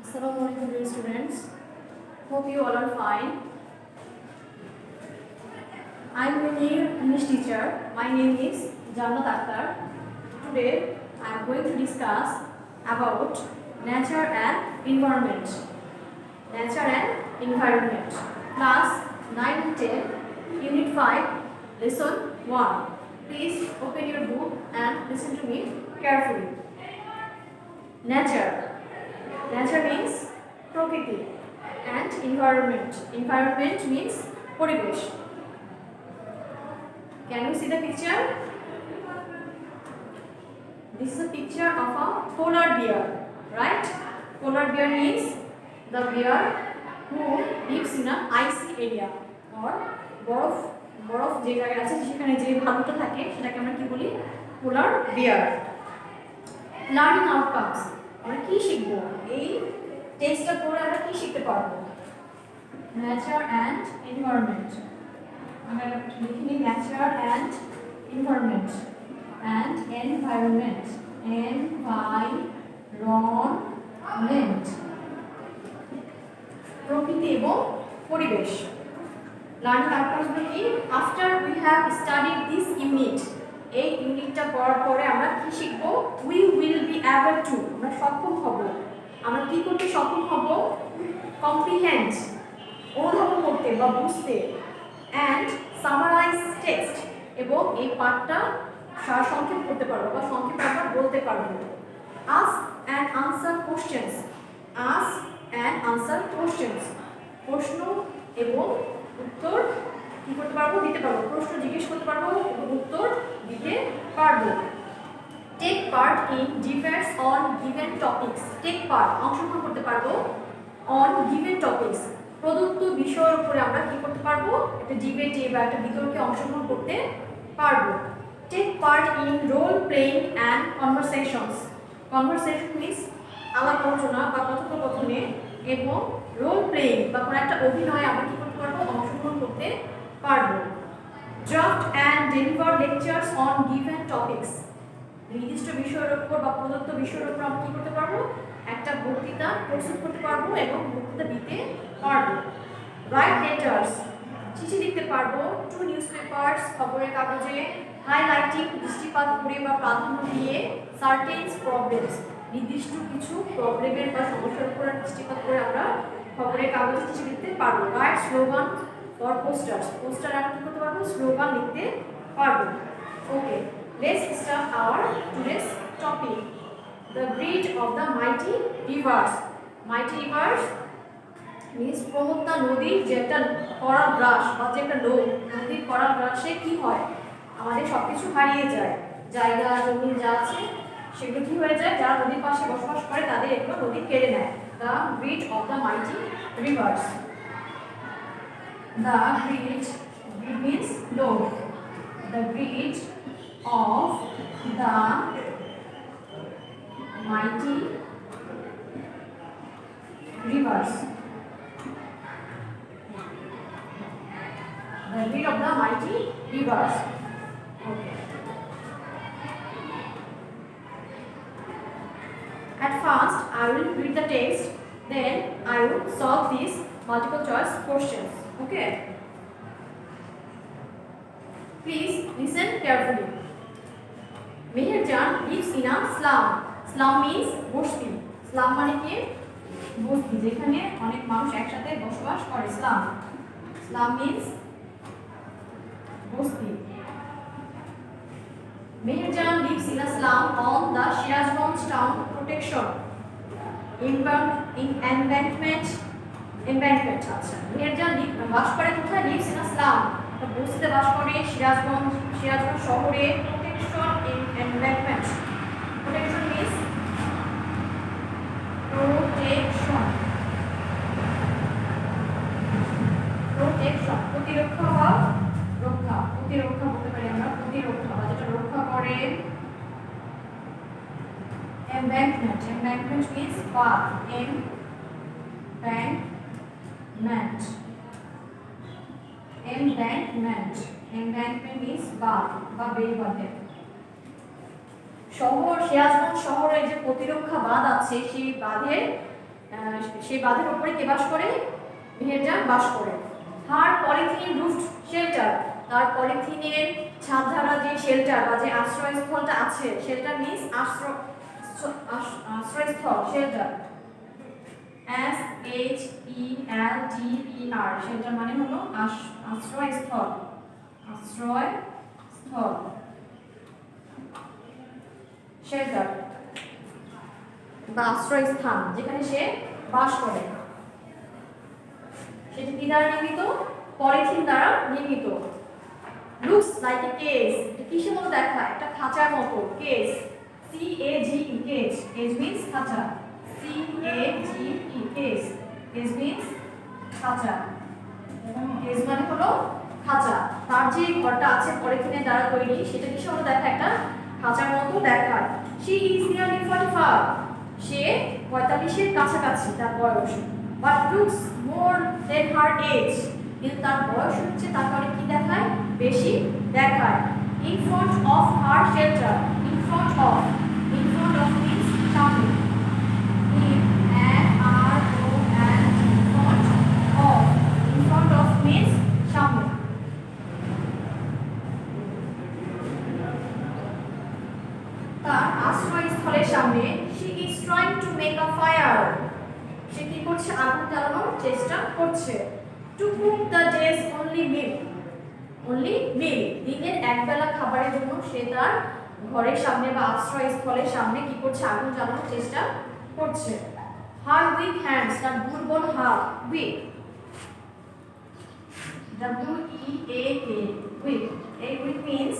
Assalamualaikum dear students. Hope you all are fine. I am your new English teacher. My name is Jannat Akhtar. Today I am going to discuss about nature and environment. Nature and environment. Class 9 and 10, Unit 5, Lesson 1. Please open your book and listen to me carefully. Nature. Nature means প্রকৃতি and environment. Environment means পরিবেশ. Can you see the picture? This is a picture of a polar bear, right? Polar bear means the bear who lives in an icy area or বরফ যে জায়গায় আছে সেখানে যে ভালুটা থাকে সেটাকে আমরা কি বলি? পোলার বিয়ার. লার্নিং আউটকামস, আমরা কি শিখব? এই টেক্সটটা পড়ে আমরা কি শিখতে পারবো? Nature and environment. আমরা লিখে নিই nature and environment. And environment, environment, প্রকৃতি এবং পরিবেশ. লার্নিং আউটকামস কি? After we have studied this unit, এই ইউনিটটা পড়ার পরে আমরা কি শিখব? We will be able to, আমরা সক্ষম হব. আমরা কি করতে সক্ষম হব? কম্প্রিহেন্ড, অনুধাবন করতে বা বুঝতে. অ্যান্ড সামারাইজ টেক্সট, এবং এই পাঠটা সারসংক্ষেপ করতে পারবো বা সংক্ষেপে আমরা বলতে পারবো. Ask and answer questions. Ask and answer questions, প্রশ্ন এবং উত্তর কি করতে পারবো? দিতে পারবো. প্রশ্ন জিজ্ঞেস করতে পারবো এবং উত্তর দিতে পারবো. Take part in debates on given topics. Take part, অংশগ্রহণ করতে পারবো. অন গিভেন টপিকস, প্রদত্ত বিষয়ের উপরে আমরা কি করতে পারবো? একটা ডিবেটে বা একটা বিতর্কে অংশগ্রহণ করতে পারবো. Take part in role playing and conversations. Conversation means আলাপ আলোচনা বা কথোপকথনে, এবং রোল প্লেইং বা কোনো একটা অভিনয়ে আমরা কি করতে পারবো? অংশগ্রহণ করতে পারবো. Draft and deliver lectures on given topics. নির্দিষ্ট বিষয়ের উপর বা প্রদত্ত বিষয়ের উপর আমরা কি করতে পারবো? একটা বক্তৃতা প্রস্তুত করতে পারবো এবং বক্তৃতা দিতে পারবো. রাইট লেটার্স, চিঠি লিখতে পারবো. টু নিউজ পেপার্স, খবরের কাগজে. হাইলাইটিং, দৃষ্টিপাত করে বা প্রাধান্য দিয়ে. সার্টেন্স প্রবলেমস, নির্দিষ্ট কিছু প্রবলেমের বা সমস্যার উপর দৃষ্টিপাত করে আমরা খবরের কাগজে চিঠি লিখতে পারবো. Right slogan for posters, poster আমরা কি করতে পারবো? স্লোগান লিখতে পারবো. ওকে, let's start our today's topic, the breed of the mighty rivers. Mighty rivers means প্রমত্তা নদী, যেটা করাল গ্রাস বা যেটা নদীর করাল গ্রাসে কি হয়? আমাদের সবকিছু হারিয়ে যায়, জায়গা জমি যা আছে সেগুলো কি হয়ে যায়? যারা নদীর পাশে বসবাস করে তাদের এগুলো নদী কেড়ে নেয়. The breed of the mighty rivers. The breed means low. The breed of the mighty rivers. The breed of the mighty rivers. Okay. At first, I will read the text, then I will solve these multiple choice questions. Okay. Please listen carefully. Meherjan lives in a slum. Slum means বস্তি. Slum মানে কি? বস্তি, যেখানে অনেক মানুষ একসাথে বসবাস করে. Slum. Slum means বস্তি. Meherjan lives in a slum on the Shirazganj town protection embankment. আচ্ছা, মেহেরজান বাস করে কোথায়? lives in a slum, বস্তিতে বাস করে. সিরাজগঞ্জ শহরে. protection embankment. protection means protection, প্রতিরক্ষা বা রক্ষা. প্রতিরক্ষা বলতে পারি আমরা, প্রতিরক্ষা বা যেটা রক্ষা করে. embankment means path. embankment means path বা বেড়িবাঁধের. শহর সিরাজগঞ্জ শহরে যে প্রতিরক্ষা বাঁধ আছে সেই বাঁধের সেই বাঁধের উপরে কে বাস করে? মেহেরজান বাস করে। হার পলিথিন রুফড শেল্টার, তার পলিথিনের ছাদধারা যে শেল্টার বা যে আশ্রয়স্থলটা আছে, শেল্টার মিন্স আশ্রয়স্থল, শেল্টার, SHELTER, শেল্টার মানে হলো আশ্রয়স্থল, আশ্রয়স্থল, শেল্টার বা আশ্রয়স্থান, যেখানে সে বাস করে, সেটি কি দ্বারা নির্মিত? পলিথিন দ্বারা নির্মিত। লুকস লাইক এ কেজ, কিসের মতো দেখায়? একটা খাঁচার মতো। Cage, CAGE, cage, cage means খাঁচা, CAGE, কেজ, কেজ মিন্স খাঁচা, কেজ মানে হলো খাঁচা। তার যে ঘরটা আছে পলিথিনের দ্বারা তৈরি, সেটা কিসের মতো দেখায়? একটা খাঁচার মতো দেখায়। She is nearly 45, সে 45-এর কাছাকাছি তার বয়স। But looks more than her age, কিন্তু তার বয়স হচ্ছে তার কারণে কি দেখায়? বেশি দেখায়। In front of her shelter, in front of means সামনে, in front of means সামনে। তার আশ্রয়স্থলের সামনে she is trying to make a fire, সে কি করছে? আগুন জ্বালানোর চেষ্টা করছে। To cook the day's only meal, দিনের একবেলা খাবারের জন্য সে তার ঘরের সামনে বা আশ্রয়স্থলের সামনে কি করছে? আগুন জ্বালানোর চেষ্টা করছে। Her weak hands, তার দুর্বল হাত, weak, WEAK, weak, weak means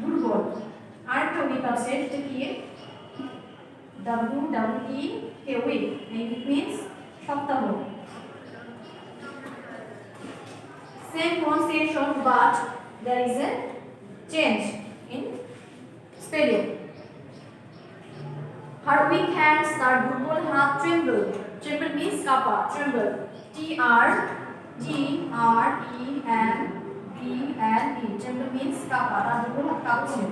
দুর্বল। আরেকটা উইক আছে, সেটা কি? WEAK, উইক, উইক মিন্স সপ্তাহ। Same pronunciation but there is a change in spelling. Her weak hands, তার দুর্বল হাত, tremble, tremble means কাঁপা, tremble, TREMBLE, tremble means কাঁপা, তার দুর্বল হাত কাঁপছে।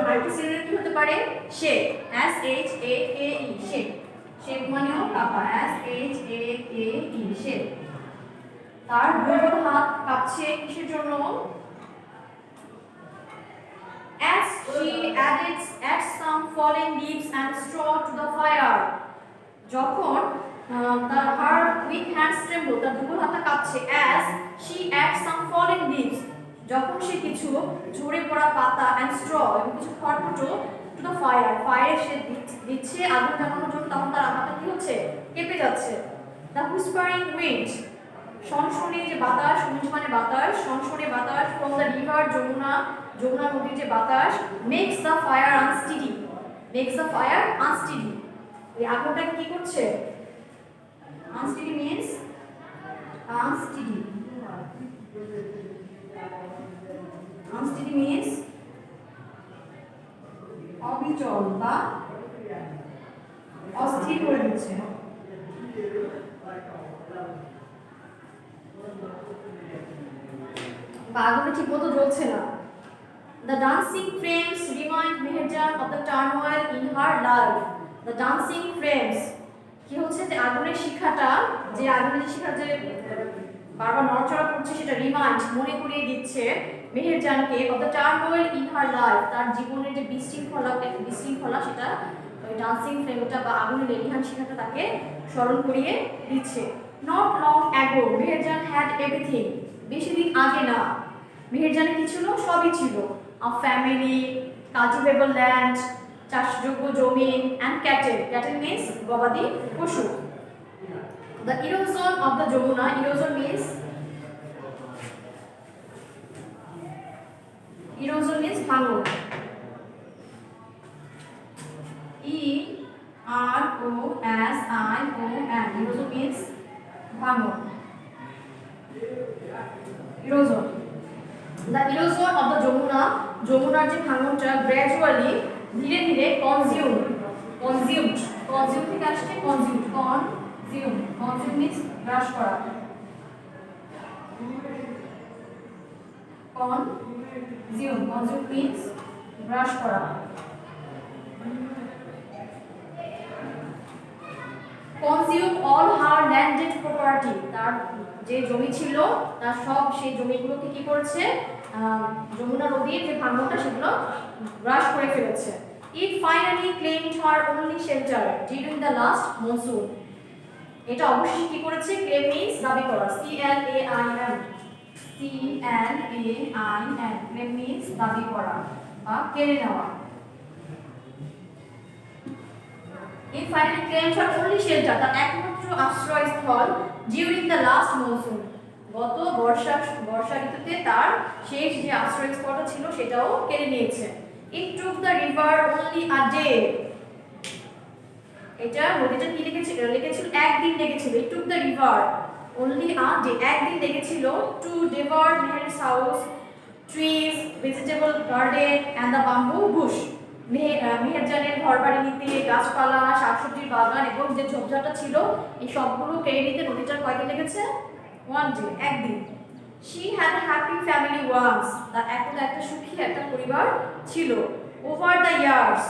আরেকটা সিনোনিম কি হতে পারে? shake, SHAKE, shake, shake মানেও কাঁপা, SHAKE, shake। তার দুর্বল হাত কাঁপছে কিসের জন্য? As she adds some fallen leaves and straw to the fire, যখন her weak hands tremble, তার দুর্বল হাতটা কাঁপছে, as she adds some fallen leaves, যখন সে কিছু ঝরে পড়া পাতা and straw, এবং কিছু খড়কুটো to the fire, ফায়ারে সে দিচ্ছে আগুন জ্বালানোর জন্য, তখন তার হাতটা কি হচ্ছে? কেঁপে যাচ্ছে। The whispering wind, সনসনে যে বাতাস, উইন্ড মানে বাতাস, সনসনে বাতাস from the river, যমুনা নদীর যে বাতাস, makes the fire unsteady, এই আগুনটা কি করছে? unsteady means অবিচল বা অস্থির করে দিচ্ছে। বা আগুনটা ঠিক মতো জ্বলছে না। The dancing flames remind Meherjan of the turmoil in her life. The dancing flames কি হচ্ছে? যে আগুনের শিখাটা, যে বারবার নড়াচড়া করছে, সেটা রিমাইন্ড, মনে করিয়ে দিচ্ছে মেহেরজানকে of the turmoil in her life, তার জীবনের যে বিশৃঙ্খলা, সেটা ওই ডান্সিং ফ্লেমটা বা আগুনের লেলিহান শিখাটা তাকে স্মরণ করিয়ে দিচ্ছে। Not long ago Meherjan had everything, বেশি দিন আগে না, মেহেরজানের কি ছিল? সবই ছিল। A family, cultivable land, চাষযোগ্য জমি, and cattle means গবাদি পশু। The erosion of the Jamuna, erosion means ভাঙন, EROSION, erosion means ভাঙন, erosion। The erosion of the Jamuna, যমুনার যে ভাঙনটা gradually, ধীরে ধীরে consumed থেকে আসছে consume means গ্রাস করা, consume means গ্রাস করা। consumed all her landed property, তার যে জমি ছিল তার সব সেই জমিগুলোকে কি করেছে, যমুনা নদীর যে ভাঙনটা সেগুলো গ্রাস করে ফেলেছে। It finally claimed her only shelter during the last monsoon. এটা অবশ্যই কি করেছে, ক্লেম মিন্স দাবি করা, C L A I M, claim means দাবি করা বা কেড়ে নেওয়া। It finally claimed her only shelter, তার একমাত্র আশ্রয়স্থল during the last monsoon, গত বর্ষা ঋতুতে তার শেষ যে আশ্রয়স্থলটা ছিল সেটাও কেড়ে নিয়েছে। It took the river only a day, এটা নদীটা কি লিখেছিল একদিন লেগেছিল। It took the river only a day, একদিন লেগেছিল to devour Meher's house, trees, vegetable garden and the bamboo bush, মেহেরজানের ঘরবাড়ি নিতে, গাছপালা, শাকসবজির বাগান এবং যে ঝোপঝাড়টা ছিল এই সবগুলো কেড়ে নিতে নদীটার কয়দিন লেগেছে, 1 day, একদিন। She had a happy family once, তার একটা সুখী একটা পরিবার ছিল। Over the years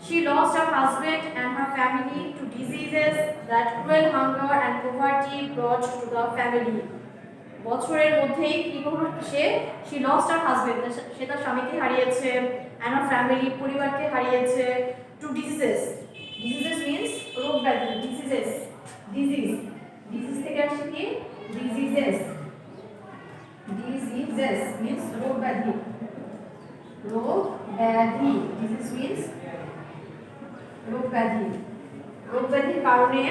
she lost her husband and her family to diseases that cruel hunger and poverty brought to the family. বছরের মধ্যেই কি হলো, she lost her husband, সে তার স্বামীকে হারিয়েছে, and her family, পরিবারকে হারিয়েছে, to diseases means রোগ ব্যাধি, disease থেকে আসছে কি, diseases means রোগ ব্যাধি, disease means রোগ ব্যাধির কারণে,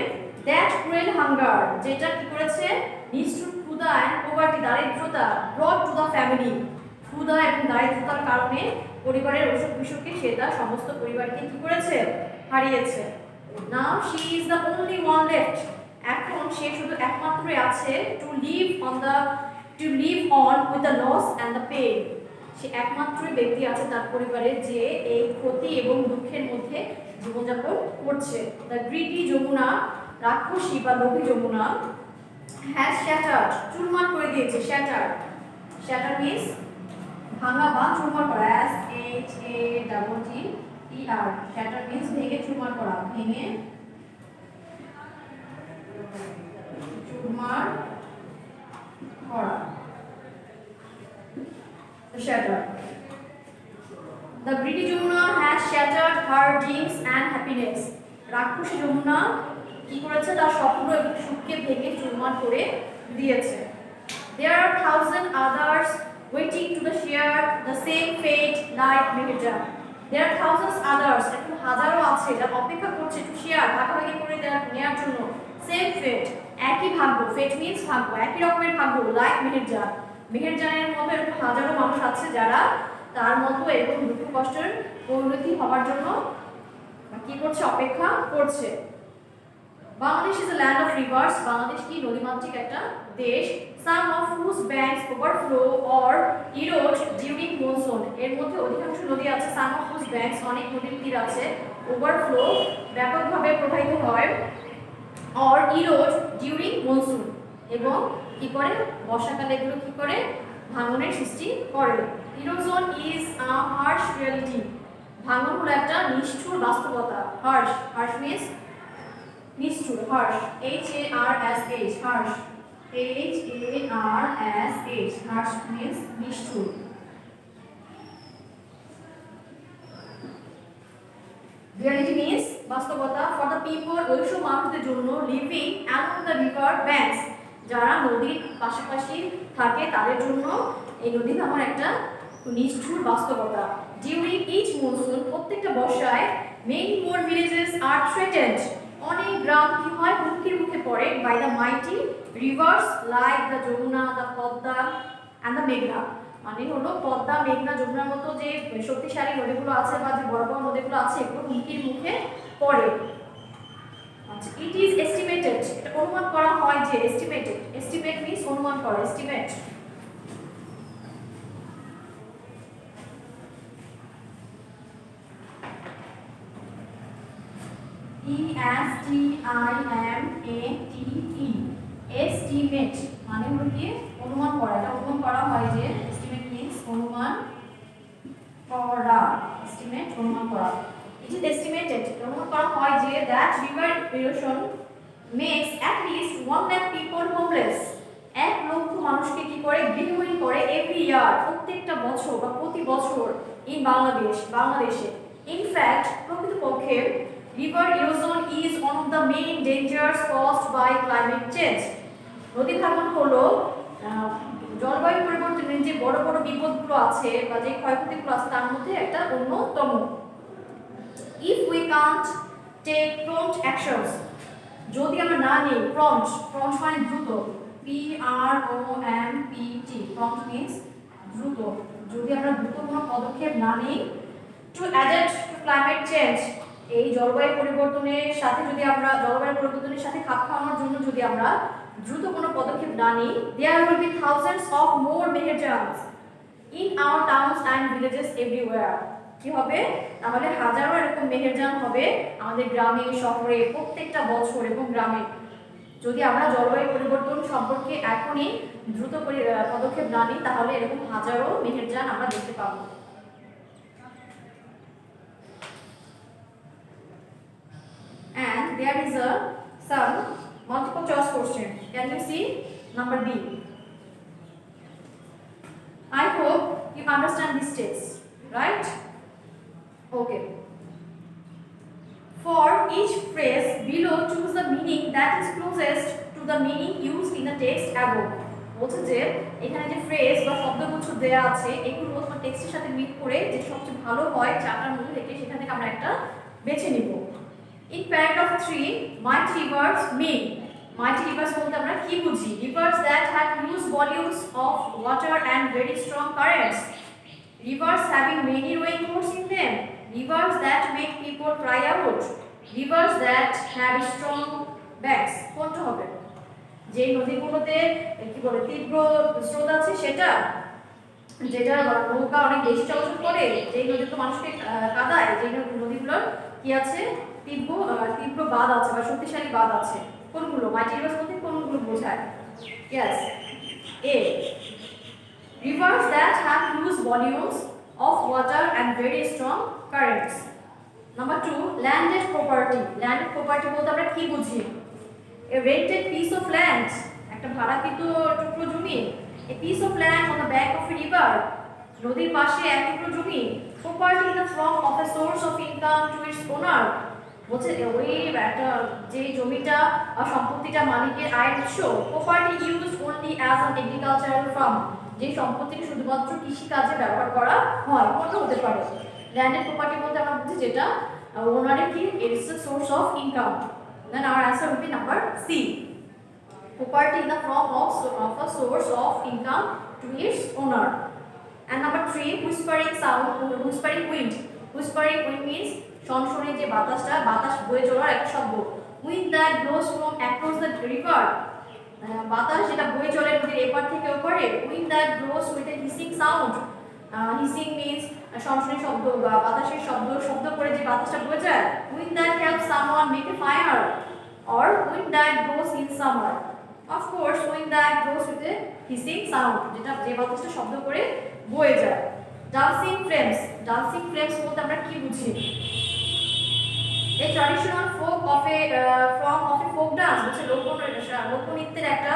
that cruel hunger, যেটা কি করেছে, নিষ্ঠুর ক্ষুধা and poverty, দারিদ্রতা, brought to the family, ক্ষুধা এবং দারিদ্রতার কারণে পরিবারের অসুখ বিসুখে সে তার সমস্ত পরিবারকে কি করেছে, হারিয়েছে। Now she is the only one left, এখন সে শুধু একমাত্রই আছে, to live on with the loss and the pain, সে একমাত্রই ব্যক্তি আছে তার পরিবারে যে এই ক্ষতি এবং দুঃখের মধ্যে জীবনযাপন করছে। The greedy যমুনা, রাক্ষসী বা লোভী যমুনা, has shattered, চুরমার করে দিয়েছে, shatter means ভাঙা বা চুরমার করা, SHATTER, shatter means ভেঙে চুরমার করা, ভেঙে চুরমার করা, shatter. The greedy Jamuna has shattered her dreams and happiness, রাক্ষসী যমুনা কি করেছে, তার স্বপ্ন এবং সুখকে ভেঙে চুরমার করে দিয়েছে। There are 1,000 others waiting to share the same fate like Meherja. There are thousands others, এখন হাজারো আছে যারা অপেক্ষা করছে to share, ভাগাভাগি করে নেওয়ার জন্য, same fate, একই ভাগ্য, fate means ভাগ্য, একই রকমের ভাগ্য, like মেহেরজানের মতো এরকম হাজারো মানুষ আছে যারা তার মতো এরকম দুঃখ কষ্টের পরিণতি হওয়ার জন্য কি করছে, অপেক্ষা করছে। Bangladesh is a land of rivers, Bangladesh কি নদীমাতৃক একটা দেশ, some of whose banks overflow or erode during monsoon, এর মধ্যে অধিকাংশ নদী আছে, some of whose banks, অনেক নদীর তীর আছে, overflow ব্যাপকভাবে প্রবাহিত হয়, or erode during monsoon, এবং কি করে, বর্ষাকালে এগুলো কি করে, ভাঙনের সৃষ্টি করে। Erosion is a harsh reality, ভাঙন হলো একটা নিষ্ঠুর বাস্তবতা, harsh means নিষ্ঠুর, harsh, HARSH, harsh, harsh means নিষ্ঠুর। Reality means বাস্তবতা, for the people, ওইসব মানুষদের জন্য, living along the river banks, যারা নদীর পাশাপাশি থাকে তাদের জন্য এই নদী আমার একটা নিষ্ঠুর বাস্তবতা। During each monsoon, প্রত্যেকটা বর্ষায়, many more villages are threatened, অনেক গ্রাম কি হয়, হুমকির মুখে পড়ে, by the mighty rivers like the Jamuna, the Padma and the মেঘনা, মানে হলো পদ্মা, মেঘনা, যমুনার মতো যে শক্তিশালী নদীগুলো আছে বা যে বড় বড় নদীগুলো আছে এগুলো হুমকির মুখে পড়ে। আচ্ছা, it is estimated, এটা অনুমান করা হয় যে, estimate means অনুমান করা, estimate। estimate মানে হলো কি অনুমান করা, এটা অনুমান করা হয় যে, estimate means অনুমান করা, estimate অনুমান করা। It is estimated অনুমান করা হয় যে that river erosion makes at least 1 lakh people homeless. 1 লক্ষ মানুষকে কি করে গৃহহীন করে every year প্রত্যেকটা বছর বা প্রতি বছর in বাংলাদেশে. In fact, প্রকৃতপক্ষে river erosion is one of the main dangers caused by climate change. নদী ভাঙন হলো জলবায়ু পরিবর্তনের যে বড় বড় বিপদগুলো আছে বা যে ক্ষয়ক্ষতিগুলো আছে তার মধ্যে একটা অন্যতম. If we can't take prompt actions, যদি আমরা না নিই prompt মানে দ্রুত, PROMPT, prompt means দ্রুত, যদি আমরা দ্রুত কোনো পদক্ষেপ না নিই to adapt to climate change, এই জলবায়ু পরিবর্তনের সাথে খাপ খাওয়ানোর জন্য যদি আমরা দ্রুত কোনো পদক্ষেপ না নিই, there will be thousands of more meherjans in our towns and villages everywhere. কি হবে? তাহলে হাজারো এরকম মেহেরজান হবে আমাদের গ্রামে শহরে প্রত্যেকটা বছর এবং গ্রামে, যদি আমরা জলবায়ু পরিবর্তন সম্পর্কে এখনই দ্রুত পদক্ষেপ না নিই তাহলে এরকম হাজারো মেহেরজান আমরা দেখতে পাবো. And there is some multiple choice question. Can you see number B? I hope you understand this text, right? Okay. For each phrase below, choose the meaning that is closest to the meaning used in the text above. বলছে যে এখানে যে phrase বা শব্দগুচ্ছ দেয়া আছে এগুলো তোমার টেক্সটের সাথে মিল করে যে সবচেয়ে ভালো হয় চারটার মধ্যে থেকে সেখান থেকে আমরা একটা বেছে নিব. In paragraph 3, mighty rivers mean. Mighty rivers বলতে আমরা কি বুঝি? Rivers that have huge volumes of water and very strong currents. Rivers having many rowing boats in them. Rivers that make people cry out. Rivers that have strong banks. কোনটা হবে? যে নদীগুলোতে কি বলে তীব্র স্রোত আছে সেটা, যেটা নৌকা অনেক বেশি চলাচল করে, যেই নদীগুলো মানুষকে কাদায়, যেই নদীগুলোর কি আছে তীব্র বাঁধ আছে বা শক্তিশালী বাঁধ আছে. কোনগুলো? মাইটি রিভার্স বলতে কোনগুলো বোঝায়? Yes. A. Rivers that have huge volumes of water and very strong currents. Number 2, landed property. Landed property বলতে আমরা কি বুঝি? A rented piece of land, একটা ভাড়াকৃত টুকরো জমি. A piece of land on the bank of a river, নদীর পাশে এক টুকরো জমি. Property in the form of a source of income to its owner, বলছে ওই একটা যে জমিটা বা সম্পত্তিটা মালিকের আয়ের উৎস. Property used only as an agricultural farm, যে সম্পত্তিটি শুধুমাত্র কৃষি কাজে ব্যবহার করা হয়. কোনটা হতে পারে? ল্যান্ডেড প্রপার্টি বলতে আমরা বুঝি যেটা ওনারের কি it's a source of income. Then our answer will be number C. Property in the form of a source of income to its owner. And number 3, whispering sound, whispering wind. Whispering wind means শনশনে যে বাতাস বয়ে চলার একটা শব্দ. Wind that blows from across the river, বাতাস যেটা বয়ে চলে নদীর এপার থেকে ওপারে. Wind that blows with a hissing sound. Hissing means শনশনে শব্দ বা বাতাসের শব্দ করে যে বাতাসটা বয়ে যায়. Wind that helps someone make a fire, or wind that blows in summer. Of course, wind that blows with a hissing sound, যেটা যে বাতাসটা শব্দ করে বয়ে যায়. Dancing flames. Dancing flames বলতে আমরা কি বুঝি? A traditional form of a folk dance, হচ্ছে লোকনৃত্যের একটা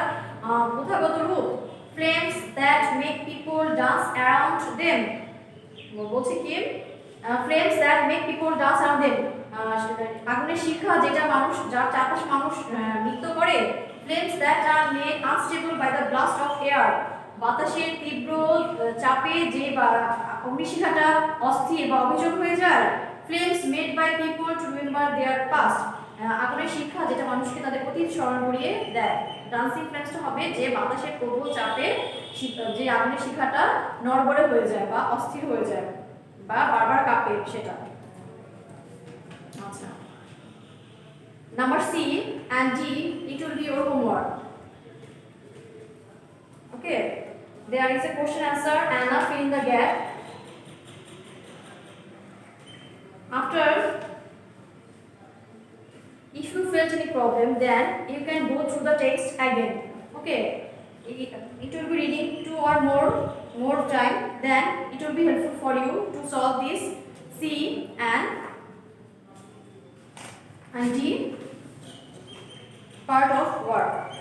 প্রথাগত রূপ. Flames that make people dance around them. বলছে কি? Flames that make people dance around them. আগুনের শিখা যেটা যার চারপাশে মানুষ নৃত্য করে. Flames that are made unstable by the blast of air. বাতাসের তীব্র চাপে যে অগ্নিশিখাটা অস্থির বা অবিচল হয়ে যায়. Flames made by people to remember their past. আগুনের শিখা যেটা মানুষকে তাদের অতীত স্মরণ করিয়ে দেয়. ডান্সিং ফ্লেমসটা হবে যে বাতাসের প্রবল চাপে যে আগুনের শিখাটা নড়বড়ে হয়ে যায় বা অস্থির হয়ে যায় বা বারবার কাঁপে সেটা. আচ্ছা, number C and D, it will be your homework. Okay, there is a question answer and now fill in the gap. After, if you felt any problem, then you can go through the text again. Okay, it will be reading 2 or more time. Then it will be helpful for you to solve this C and and D part of verb.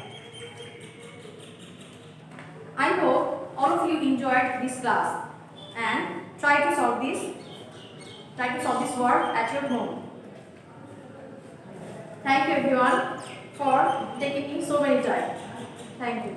I hope all of you enjoyed this class and try to solve this work at your home. Thank you everyone for taking so many time. Thank you.